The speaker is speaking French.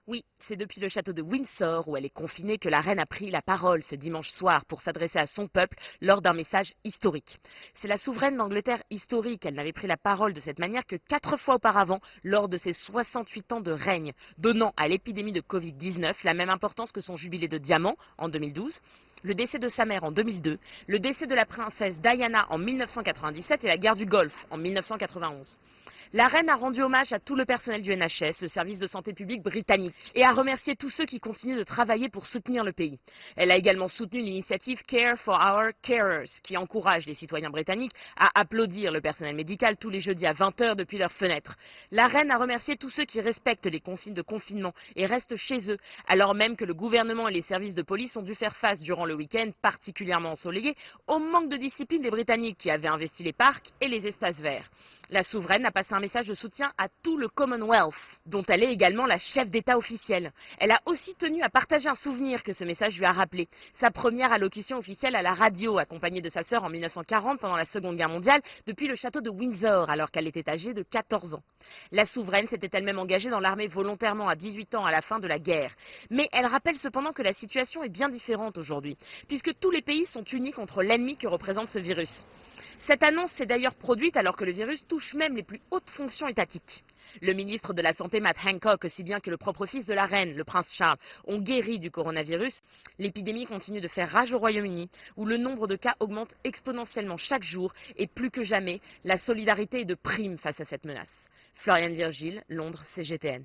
Oui, c'est depuis le château de Windsor, où elle est confinée, que la reine a pris la parole ce dimanche soir pour s'adresser à son peuple lors d'un message historique. C'est la souveraine d'Angleterre historique. Elle n'avait pris la parole de cette manière que 4 fois auparavant, lors de ses 68 ans de règne, donnant à l'épidémie de Covid-19 la même importance que son jubilé de diamant en 2012, le décès de sa mère en 2002, le décès de la princesse Diana en 1997 et la guerre du Golfe en 1991. La reine a rendu hommage à tout le personnel du NHS, le service de santé publique britannique, et a remercié tous ceux qui continuent de travailler pour soutenir le pays. Elle a également soutenu l'initiative Care for Our Carers, qui encourage les citoyens britanniques à applaudir le personnel médical tous les jeudis à 20 h depuis leurs fenêtres. La reine a remercié tous ceux qui respectent les consignes de confinement et restent chez eux, alors même que le gouvernement et les services de police ont dû faire face durant le week-end particulièrement ensoleillé au manque de discipline des Britanniques qui avaient investi les parcs et les espaces verts. La souveraine a passé un message de soutien à tout le Commonwealth, dont elle est également la chef d'État officielle. Elle a aussi tenu à partager un souvenir que ce message lui a rappelé. Sa première allocution officielle à la radio, accompagnée de sa sœur en 1940 pendant la Seconde Guerre mondiale, depuis le château de Windsor, alors qu'elle était âgée de 14 ans. La souveraine s'était elle-même engagée dans l'armée volontairement à 18 ans à la fin de la guerre. Mais elle rappelle cependant que la situation est bien différente aujourd'hui, puisque tous les pays sont unis contre l'ennemi que représente ce virus. Cette annonce s'est d'ailleurs produite alors que le virus touche même les plus hautes fonctions étatiques. Le ministre de la Santé, Matt Hancock, aussi bien que le propre fils de la reine, le prince Charles, ont guéri du coronavirus. L'épidémie continue de faire rage au Royaume-Uni, où le nombre de cas augmente exponentiellement chaque jour et plus que jamais, la solidarité est de prime face à cette menace. Floriane Virgile, Londres, CGTN.